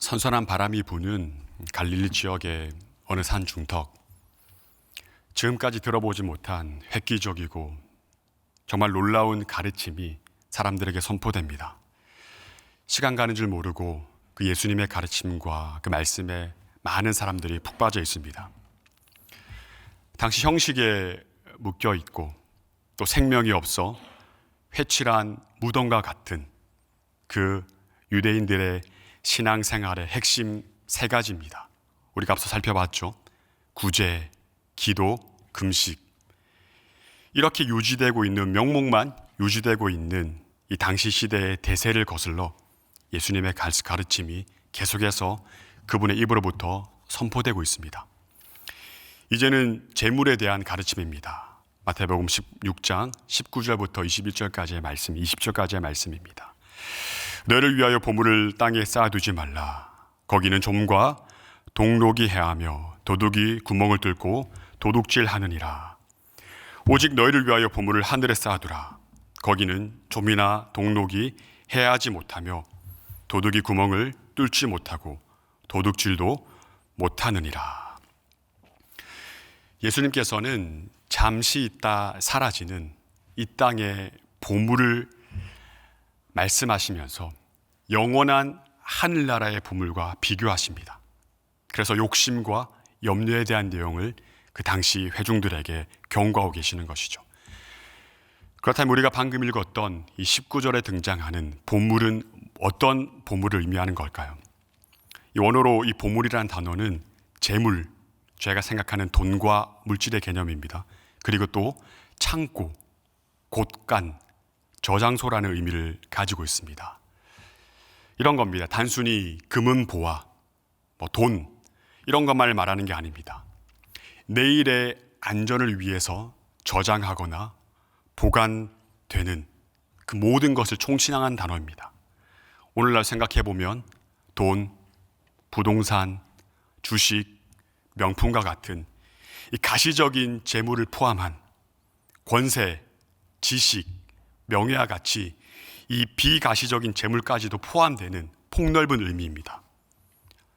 선선한 바람이 부는 갈릴리 지역의 어느 산 중턱, 지금까지 들어보지 못한 획기적이고 정말 놀라운 가르침이 사람들에게 선포됩니다. 시간 가는 줄 모르고 그 예수님의 가르침과 그 말씀에 많은 사람들이 푹 빠져 있습니다. 당시 형식에 묶여 있고 또 생명이 없어 회칠한 무덤과 같은 그 유대인들의 신앙생활의 핵심 세 가지입니다. 우리가 앞서 살펴봤죠. 구제, 기도, 금식. 이렇게 유지되고 있는 명목만 유지되고 있는 이 당시 시대의 대세를 거슬러 예수님의 가르침이 계속해서 그분의 입으로부터 선포되고 있습니다. 이제는 재물에 대한 가르침입니다. 마태복음 16장 19절부터 21절까지의 말씀, 20절까지의 말씀입니다. 너를 위하여 보물을 땅에 쌓아두지 말라. 거기는 좀과 동록이 해하며 도둑이 구멍을 뚫고 도둑질하느니라. 오직 너희를 위하여 보물을 하늘에 쌓아두라. 거기는 좀이나 동록이 해하지 못하며 도둑이 구멍을 뚫지 못하고 도둑질도 못하느니라. 예수님께서는 잠시 있다 사라지는 이 땅의 보물을 말씀하시면서 영원한 하늘나라의 보물과 비교하십니다. 그래서 욕심과 염려에 대한 내용을 그 당시 회중들에게 경고하고 계시는 것이죠. 그렇다면 우리가 방금 읽었던 이 19절에 등장하는 보물은 어떤 보물을 의미하는 걸까요? 이 원어로 이 보물이라는 단어는 재물, 저희가 생각하는 돈과 물질의 개념입니다. 그리고 또 창고, 곳간, 저장소라는 의미를 가지고 있습니다. 이런 겁니다. 단순히 금은 보화, 돈 이런 것만을 말하는 게 아닙니다. 내일의 안전을 위해서 저장하거나 보관되는 그 모든 것을 총칭하는 단어입니다. 오늘날 생각해보면 돈, 부동산, 주식, 명품과 같은 이 가시적인 재물을 포함한 권세, 지식, 명예와 같이 이 비가시적인 재물까지도 포함되는 폭넓은 의미입니다.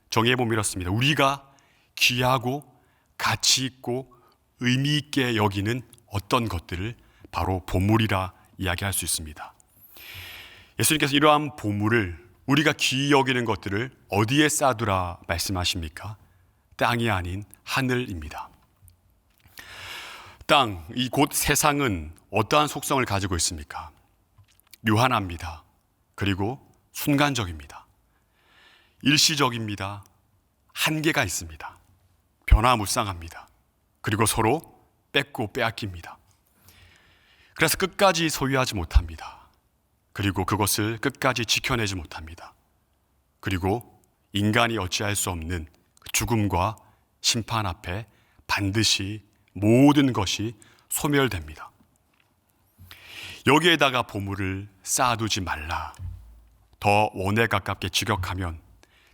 정의해보면 이렇습니다. 우리가 귀하고 가치 있고 의미 있게 여기는 어떤 것들을 바로 보물이라 이야기할 수 있습니다. 예수님께서 이러한 보물을 우리가 귀히 여기는 것들을 어디에 쌓아두라 말씀하십니까? 땅이 아닌 하늘입니다. 땅, 이 곧 세상은 어떠한 속성을 가지고 있습니까? 유한합니다. 그리고 순간적입니다. 일시적입니다. 한계가 있습니다. 변화무쌍합니다. 그리고 서로 뺏고 빼앗깁니다. 그래서 끝까지 소유하지 못합니다. 그리고 그것을 끝까지 지켜내지 못합니다. 그리고 인간이 어찌할 수 없는 죽음과 심판 앞에 반드시 모든 것이 소멸됩니다. 여기에다가 보물을 쌓아두지 말라. 더 원에 가깝게 직역하면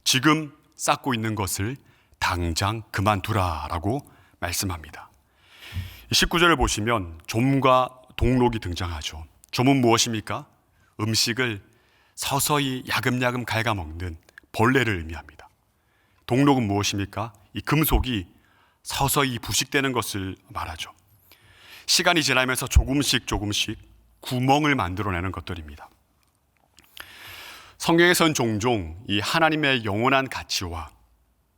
지금 쌓고 있는 것을 당장 그만두라라고 말씀합니다. 19절을 보시면 좀과 동록이 등장하죠. 좀은 무엇입니까? 음식을 서서히 야금야금 갉아먹는 벌레를 의미합니다. 동록은 무엇입니까? 이 금속이 서서히 부식되는 것을 말하죠. 시간이 지나면서 조금씩 구멍을 만들어내는 것들입니다. 성경에선 종종 이 하나님의 영원한 가치와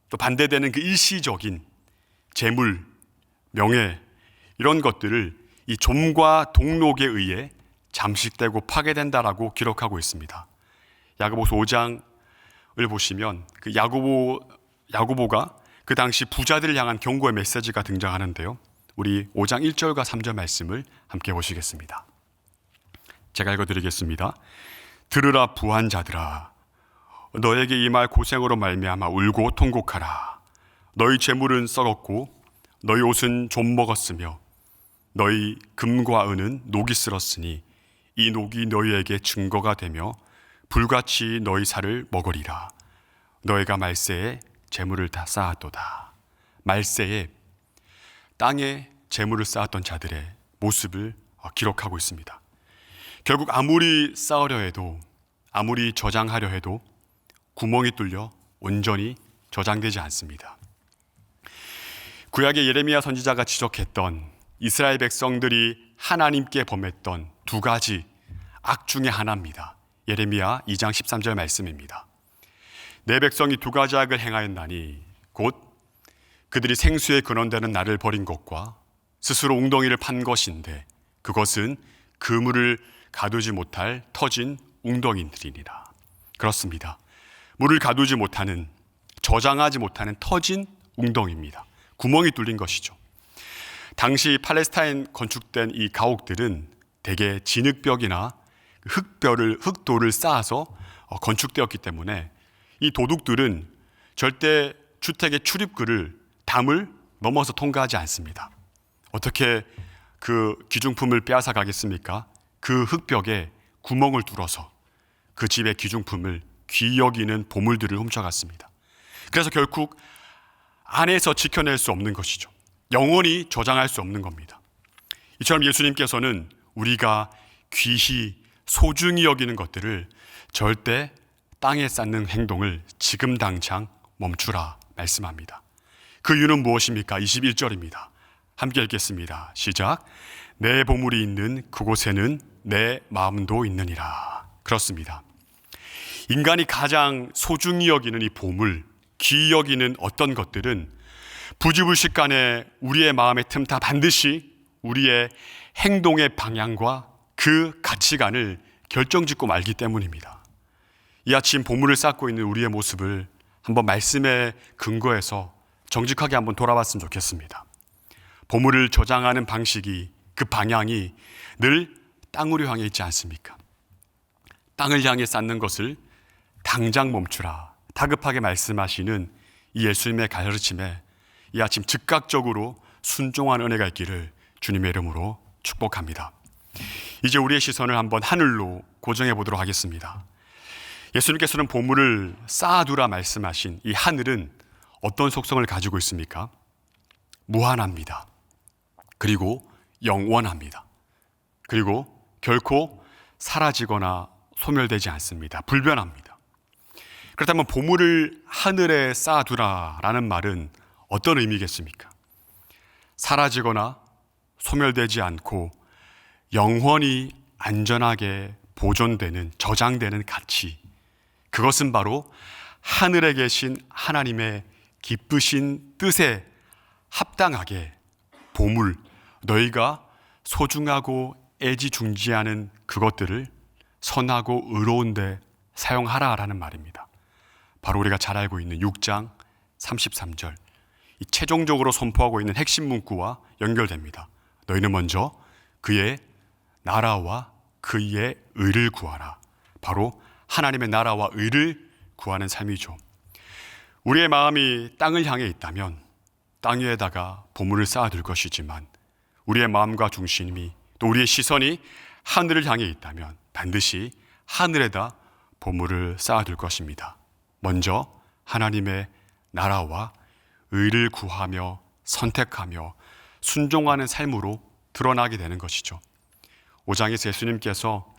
또 반대되는 그 일시적인 재물, 명예 이런 것들을 이 좀과 동록에 의해 잠식되고 파괴된다라고 기록하고 있습니다. 야고보서 5장을 보시면 그 야고보가 그 당시 부자들을 향한 경고의 메시지가 등장하는데요. 우리 5장 1절과 3절 말씀을 함께 보시겠습니다. 제가 읽어드리겠습니다. 들으라 부한 자들아, 너에게 이 말 고생으로 말미암아 울고 통곡하라. 너희 재물은 썩었고 너희 옷은 좀 먹었으며 너희 금과 은은 녹이 쓸었으니 이 녹이 너희에게 증거가 되며 불같이 너희 살을 먹으리라. 너희가 말세에 재물을 다 쌓았도다. 말세에 땅에 재물을 쌓았던 자들의 모습을 기록하고 있습니다. 결국 아무리 쌓으려 해도, 아무리 저장하려 해도 구멍이 뚫려 온전히 저장되지 않습니다. 구약의 예레미야 선지자가 지적했던 이스라엘 백성들이 하나님께 범했던 두 가지 악 중에 하나입니다. 예레미야 2장 13절 말씀입니다. 내 백성이 두 가지 악을 행하였나니 곧 그들이 생수의 근원되는 나를 버린 것과 스스로 웅덩이를 판 것인데 그것은 그물을 가두지 못할 터진 웅덩이들이니라. 그렇습니다. 물을 가두지 못하는, 저장하지 못하는 터진 웅덩이입니다. 구멍이 뚫린 것이죠. 당시 팔레스타인 건축된 이 가옥들은 대개 진흙벽이나 흙돌을 쌓아서 건축되었기 때문에 이 도둑들은 절대 주택의 출입구를 담을 넘어서 통과하지 않습니다. 어떻게 그 귀중품을 빼앗아 가겠습니까? 그 흙벽에 구멍을 뚫어서 그 집의 귀중품을 귀히 여기는 보물들을 훔쳐갔습니다. 그래서 결국 안에서 지켜낼 수 없는 것이죠. 영원히 저장할 수 없는 겁니다. 이처럼 예수님께서는 우리가 귀히 소중히 여기는 것들을 절대 땅에 쌓는 행동을 지금 당장 멈추라 말씀합니다. 그 이유는 무엇입니까? 21절입니다. 함께 읽겠습니다. 시작. 내 보물이 있는 그곳에는 내 마음도 있느니라. 그렇습니다. 인간이 가장 소중히 여기는 이 보물, 귀히 여기는 어떤 것들은 부지불식간에 우리의 마음의 틈타 반드시 우리의 행동의 방향과 그 가치관을 결정짓고 말기 때문입니다. 이 아침 보물을 쌓고 있는 우리의 모습을 한번 말씀에 근거해서 정직하게 한번 돌아봤으면 좋겠습니다. 보물을 저장하는 방식이, 그 방향이 늘 땅으로 향해 있지 않습니까? 땅을 향해 쌓는 것을 당장 멈추라 다급하게 말씀하시는 이 예수님의 가르침에 이 아침 즉각적으로 순종한 은혜가 있기를 주님의 이름으로 축복합니다. 이제 우리의 시선을 한번 하늘로 고정해 보도록 하겠습니다. 예수님께서는 보물을 쌓아두라 말씀하신 이 하늘은 어떤 속성을 가지고 있습니까? 무한합니다. 그리고 영원합니다. 그리고 결코 사라지거나 소멸되지 않습니다. 불변합니다. 그렇다면 보물을 하늘에 쌓아두라라는 말은 어떤 의미겠습니까? 사라지거나 소멸되지 않고 영원히 안전하게 보존되는, 저장되는 가치, 그것은 바로 하늘에 계신 하나님의 기쁘신 뜻에 합당하게 보물, 너희가 소중하고 애지중지하는 그것들을 선하고 의로운 데 사용하라라는 말입니다. 바로 우리가 잘 알고 있는 6장 33절, 이 최종적으로 선포하고 있는 핵심 문구와 연결됩니다. 너희는 먼저 그의 나라와 그의 의를 구하라. 바로 하나님의 나라와 의를 구하는 삶이죠. 우리의 마음이 땅을 향해 있다면 땅 위에다가 보물을 쌓아둘 것이지만 우리의 마음과 중심이, 또 우리의 시선이 하늘을 향해 있다면 반드시 하늘에다 보물을 쌓아둘 것입니다. 먼저 하나님의 나라와 의를 구하며 선택하며 순종하는 삶으로 드러나게 되는 것이죠. 5장에서 예수님께서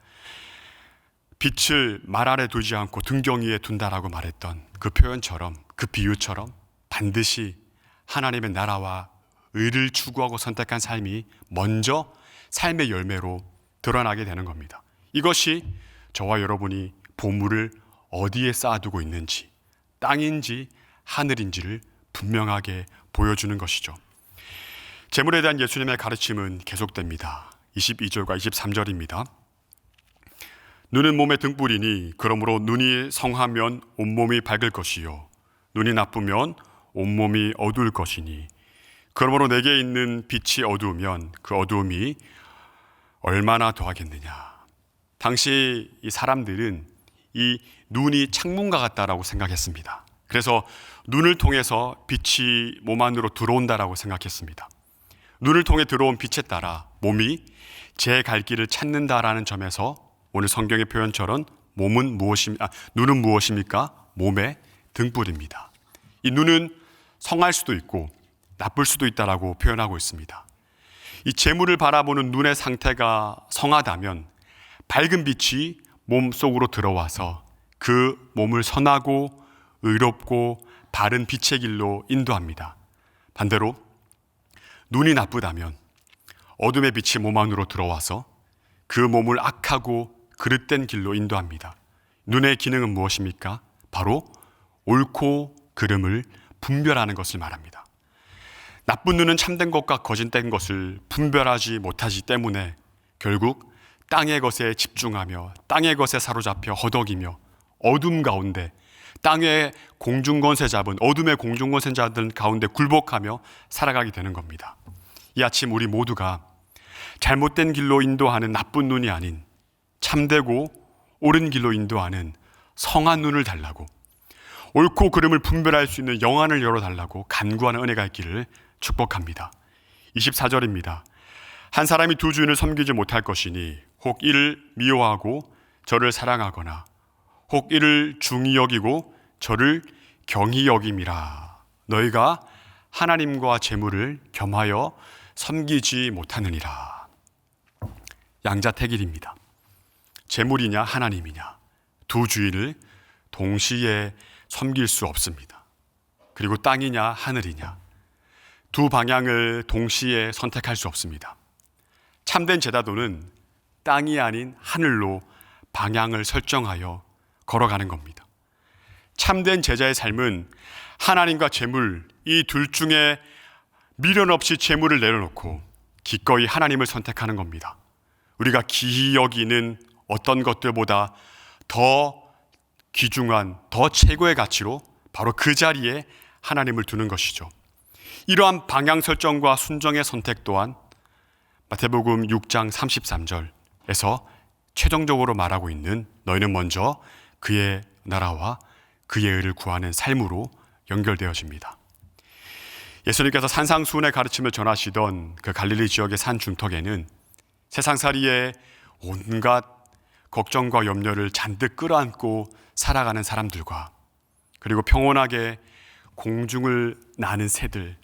빛을 말 아래 두지 않고 등경 위에 둔다라고 말했던 그 표현처럼, 그 비유처럼 반드시 하나님의 나라와 의를 추구하고 선택한 삶이 먼저 삶의 열매로 드러나게 되는 겁니다. 이것이 저와 여러분이 보물을 어디에 쌓아두고 있는지, 땅인지 하늘인지를 분명하게 보여주는 것이죠. 재물에 대한 예수님의 가르침은 계속됩니다. 22절과 23절입니다. 눈은 몸의 등불이니 그러므로 눈이 성하면 온몸이 밝을 것이요 눈이 나쁘면 온몸이 어두울 것이니 그러므로 내게 있는 빛이 어두우면 그 어두움이 얼마나 더하겠느냐. 당시 이 사람들은 이 눈이 창문과 같다라고 생각했습니다. 그래서 눈을 통해서 빛이 몸 안으로 들어온다라고 생각했습니다. 눈을 통해 들어온 빛에 따라 몸이 제 갈 길을 찾는다라는 점에서 오늘 성경의 표현처럼 눈은 무엇입니까? 몸의 등불입니다. 이 눈은 성할 수도 있고 나쁠 수도 있다라고 표현하고 있습니다. 이 재물을 바라보는 눈의 상태가 성하다면 밝은 빛이 몸 속으로 들어와서 그 몸을 선하고 의롭고 바른 빛의 길로 인도합니다. 반대로 눈이 나쁘다면 어둠의 빛이 몸 안으로 들어와서 그 몸을 악하고 그릇된 길로 인도합니다. 눈의 기능은 무엇입니까? 바로 옳고 그름을 분별하는 것을 말합니다. 나쁜 눈은 참된 것과 거짓된 것을 분별하지 못하기 때문에 결국 땅의 것에 집중하며 땅의 것에 사로잡혀 허덕이며 어둠 가운데 땅의 공중권세 잡은 어둠의 공중권세자들 가운데 굴복하며 살아가게 되는 겁니다. 이 아침 우리 모두가 잘못된 길로 인도하는 나쁜 눈이 아닌 참되고 옳은 길로 인도하는 성한 눈을 달라고, 옳고 그름을 분별할 수 있는 영안을 열어달라고 간구하는 은혜가 있기를 축복합니다. 24절입니다. 한 사람이 두 주인을 섬기지 못할 것이니 혹 이를 미워하고 저를 사랑하거나 혹 이를 중히 여기고 저를 경히 여김이라. 너희가 하나님과 재물을 겸하여 섬기지 못하느니라. 양자택일입니다. 재물이냐 하나님이냐 두 주인을 동시에 섬길 수 없습니다. 그리고 땅이냐 하늘이냐 두 방향을 동시에 선택할 수 없습니다. 참된 제자도는 땅이 아닌 하늘로 방향을 설정하여 걸어가는 겁니다. 참된 제자의 삶은 하나님과 재물 이 둘 중에 미련 없이 재물을 내려놓고 기꺼이 하나님을 선택하는 겁니다. 우리가 기히 여기는 어떤 것들보다 더 귀중한 더 최고의 가치로 바로 그 자리에 하나님을 두는 것이죠. 이러한 방향 설정과 순종의 선택 또한 마태복음 6장 33절에서 최종적으로 말하고 있는 너희는 먼저 그의 나라와 그의 의를 구하는 삶으로 연결되어집니다. 예수님께서 산상수훈의 가르침을 전하시던 그 갈릴리 지역의 산 중턱에는 세상살이에 온갖 걱정과 염려를 잔뜩 끌어안고 살아가는 사람들과 그리고 평온하게 공중을 나는 새들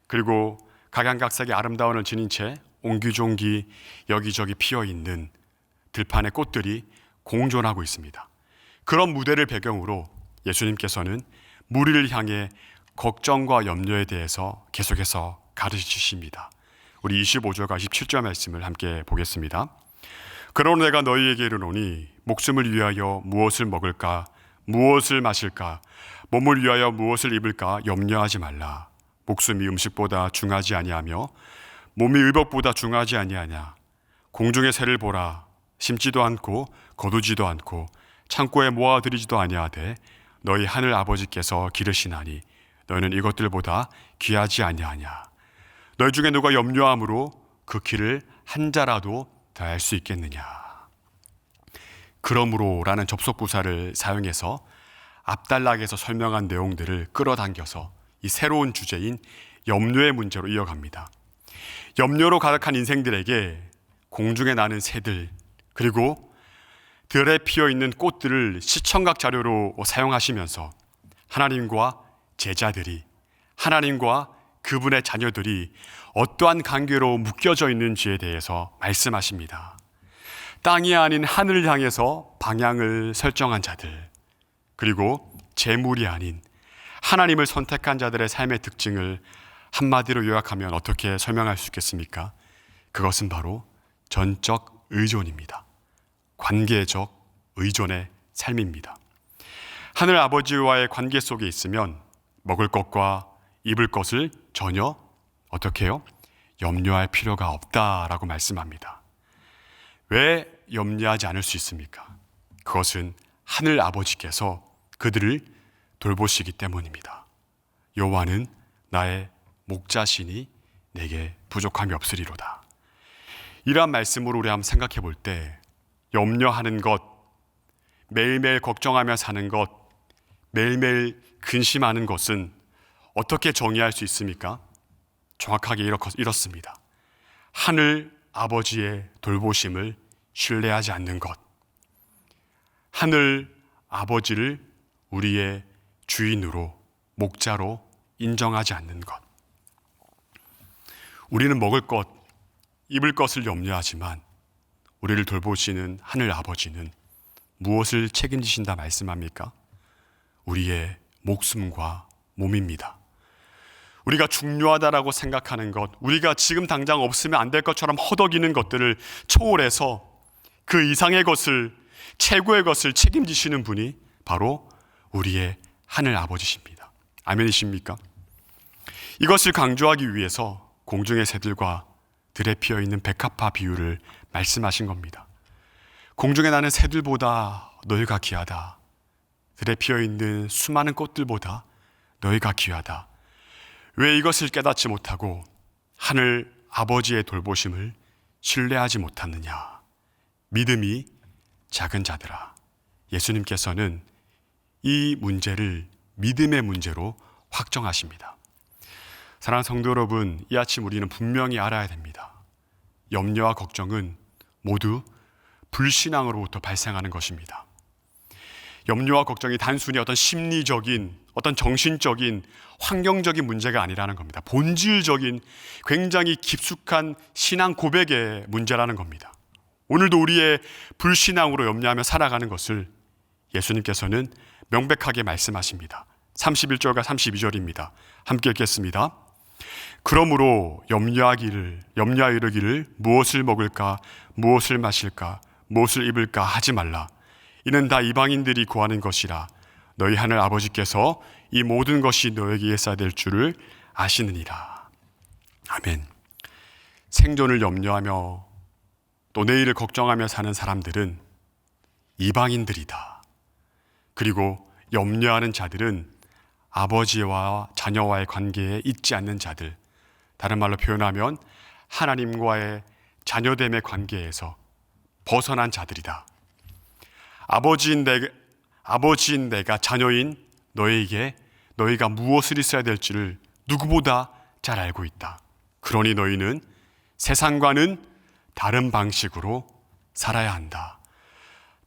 그리고 각양각색의 아름다움을 지닌 채 옹기종기 여기저기 피어있는 들판의 꽃들이 공존하고 있습니다. 그런 무대를 배경으로 예수님께서는 무리를 향해 걱정과 염려에 대해서 계속해서 가르치십니다. 우리 25절과 27절 말씀을 함께 보겠습니다. 그러나 내가 너희에게 이르노니 목숨을 위하여 무엇을 먹을까 무엇을 마실까 몸을 위하여 무엇을 입을까 염려하지 말라. 목숨이 음식보다 중하지 아니하며 몸이 의복보다 중하지 아니하냐. 공중의 새를 보라. 심지도 않고 거두지도 않고 창고에 모아들이지도 아니하되 너희 하늘 아버지께서 기르시나니 너희는 이것들보다 귀하지 아니하냐. 너희 중에 누가 염려함으로 그 길을 한 자라도 더할 수 있겠느냐. 그러므로 라는 접속부사를 사용해서 앞단락에서 설명한 내용들을 끌어당겨서 이 새로운 주제인 염려의 문제로 이어갑니다. 염려로 가득한 인생들에게 공중에 나는 새들 그리고 들에 피어있는 꽃들을 시청각 자료로 사용하시면서 하나님과 제자들이 하나님과 그분의 자녀들이 어떠한 관계로 묶여져 있는지에 대해서 말씀하십니다. 땅이 아닌 하늘을 향해서 방향을 설정한 자들 그리고 재물이 아닌 하나님을 선택한 자들의 삶의 특징을 한마디로 요약하면 어떻게 설명할 수 있겠습니까? 그것은 바로 전적 의존입니다. 관계적 의존의 삶입니다. 하늘 아버지와의 관계 속에 있으면 먹을 것과 입을 것을 전혀 어떻게 해요? 염려할 필요가 없다라고 말씀합니다. 왜 염려하지 않을 수 있습니까? 그것은 하늘 아버지께서 그들을 돌보시기 때문입니다. 여호와는 나의 목자시니 내게 부족함이 없으리로다. 이러한 말씀으로 우리 한번 생각해 볼 때 염려하는 것, 매일매일 걱정하며 사는 것, 매일매일 근심하는 것은 어떻게 정의할 수 있습니까? 정확하게 이렇습니다. 하늘 아버지의 돌보심을 신뢰하지 않는 것, 하늘 아버지를 우리의 주인으로 목자로 인정하지 않는 것. 우리는 먹을 것, 입을 것을 염려하지만 우리를 돌보시는 하늘 아버지는 무엇을 책임지신다 말씀합니까? 우리의 목숨과 몸입니다. 우리가 중요하다라고 생각하는 것, 우리가 지금 당장 없으면 안 될 것처럼 허덕이는 것들을 초월해서 그 이상의 것을, 최고의 것을 책임지시는 분이 바로 우리의 하늘 아버지십니다. 아멘이십니까? 이것을 강조하기 위해서 공중의 새들과 들에 피어있는 백합화 비유를 말씀하신 겁니다. 공중에 나는 새들보다 너희가 귀하다. 들에 피어있는 수많은 꽃들보다 너희가 귀하다. 왜 이것을 깨닫지 못하고 하늘 아버지의 돌보심을 신뢰하지 못하느냐. 믿음이 작은 자들아. 예수님께서는 이 문제를 믿음의 문제로 확정하십니다. 사랑하는 성도 여러분, 이 아침 우리는 분명히 알아야 됩니다. 염려와 걱정은 모두 불신앙으로부터 발생하는 것입니다. 염려와 걱정이 단순히 어떤 심리적인, 어떤 정신적인, 환경적인 문제가 아니라는 겁니다. 본질적인 굉장히 깊숙한 신앙 고백의 문제라는 겁니다. 오늘도 우리의 불신앙으로 염려하며 살아가는 것을 예수님께서는 명백하게 말씀하십니다. 31절과 32절입니다. 함께 읽겠습니다. 그러므로 염려하여 이르기를 무엇을 먹을까, 무엇을 마실까, 무엇을 입을까 하지 말라. 이는 다 이방인들이 구하는 것이라. 너희 하늘 아버지께서 이 모든 것이 너에게 있어야 될 줄을 아시느니라. 아멘. 생존을 염려하며 또 내일을 걱정하며 사는 사람들은 이방인들이다. 그리고 염려하는 자들은 아버지와 자녀와의 관계에 있지 않는 자들, 다른 말로 표현하면 하나님과의 자녀됨의 관계에서 벗어난 자들이다. 아버지인 내가 자녀인 너희에게 너희가 무엇을 있어야 될지를 누구보다 잘 알고 있다. 그러니 너희는 세상과는 다른 방식으로 살아야 한다.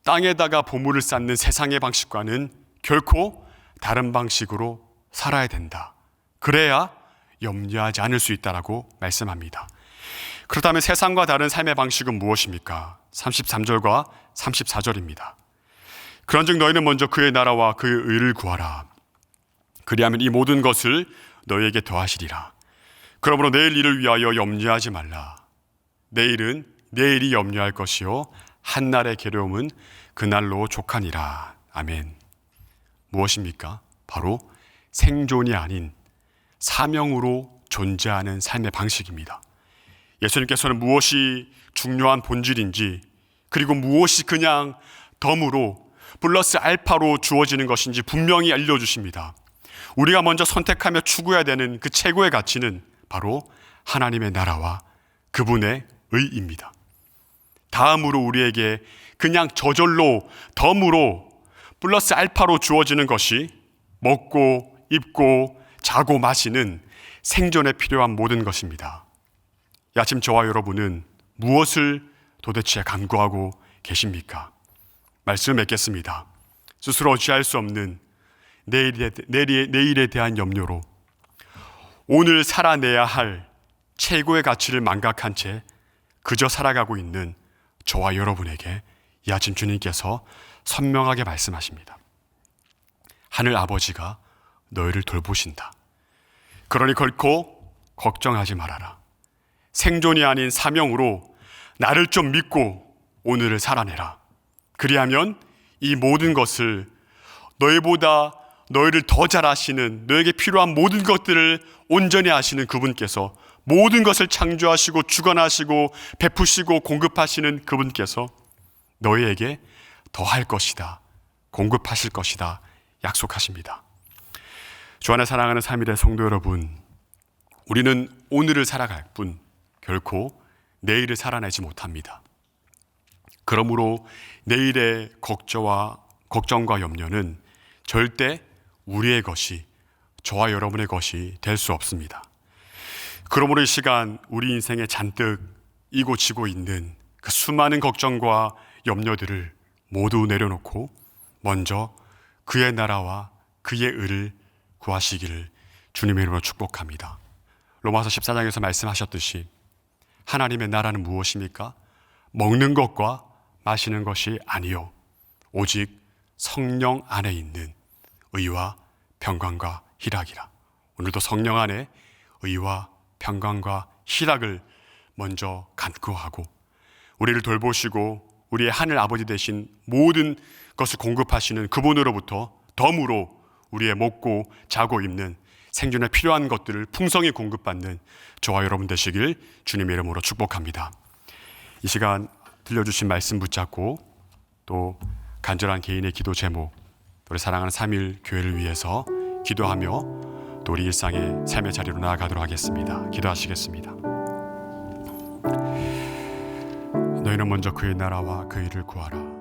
땅에다가 보물을 쌓는 세상의 방식과는 결코 다른 방식으로 살아야 된다. 그래야 염려하지 않을 수 있다라고 말씀합니다. 그렇다면 세상과 다른 삶의 방식은 무엇입니까? 33절과 34절입니다. 그런즉 너희는 먼저 그의 나라와 그의 의를 구하라. 그리하면 이 모든 것을 너희에게 더하시리라. 그러므로 내일 일을 위하여 염려하지 말라. 내일이 염려할 것이요 한날의 괴로움은 그날로 족하니라. 아멘. 무엇입니까? 바로 생존이 아닌 사명으로 존재하는 삶의 방식입니다. 예수님께서는 무엇이 중요한 본질인지, 그리고 무엇이 그냥 덤으로 플러스 알파로 주어지는 것인지 분명히 알려주십니다. 우리가 먼저 선택하며 추구해야 되는 그 최고의 가치는 바로 하나님의 나라와 그분의 의입니다. 다음으로 우리에게 그냥 저절로 덤으로 플러스 알파로 주어지는 것이 먹고 입고 자고 마시는 생존에 필요한 모든 것입니다. 이 아침 저와 여러분은 무엇을 도대체 간구하고 계십니까? 말씀을 맺겠습니다. 스스로 어찌할 수 없는 내일에 대한 염려로 오늘 살아내야 할 최고의 가치를 망각한 채 그저 살아가고 있는 저와 여러분에게 이 아침 주님께서 선명하게 말씀하십니다. 하늘 아버지가 너희를 돌보신다. 그러니 결코 걱정하지 말아라. 생존이 아닌 사명으로 나를 좀 믿고 오늘을 살아내라. 그리하면 이 모든 것을 너희보다 너희를 더 잘 아시는, 너에게 필요한 모든 것들을 온전히 아시는 그분께서, 모든 것을 창조하시고 주관하시고 베푸시고 공급하시는 그분께서 너희에게 더할 것이다, 공급하실 것이다 약속하십니다. 주 안에 사랑하는 3일의 성도 여러분, 우리는 오늘을 살아갈 뿐 결코 내일을 살아내지 못합니다. 그러므로 내일의 걱정과 염려는 절대 우리의 것이, 저와 여러분의 것이 될 수 없습니다. 그러므로 이 시간 우리 인생에 잔뜩 이고 지고 있는 그 수많은 걱정과 염려들을 모두 내려놓고 먼저 그의 나라와 그의 의를 구하시기를 주님의 이름으로 축복합니다. 로마서 14장에서 말씀하셨듯이 하나님의 나라는 무엇입니까? 먹는 것과 마시는 것이 아니요 오직 성령 안에 있는 의와 평강과 희락이라. 오늘도 성령 안에 의와 평강과 희락을 먼저 간구하고 우리를 돌보시고 우리의 하늘 아버지 되신 모든 것을 공급하시는 그분으로부터 덤으로 우리의 먹고 자고 입는 생존에 필요한 것들을 풍성히 공급받는 저와 여러분 되시길 주님의 이름으로 축복합니다. 이 시간 들려주신 말씀 붙잡고 또 간절한 개인의 기도 제목, 우리 사랑하는 3일 교회를 위해서 기도하며 또 우리 일상의 삶의 자리로 나아가도록 하겠습니다. 기도하시겠습니다. 너희는 먼저 그의 나라와 그 일을 구하라.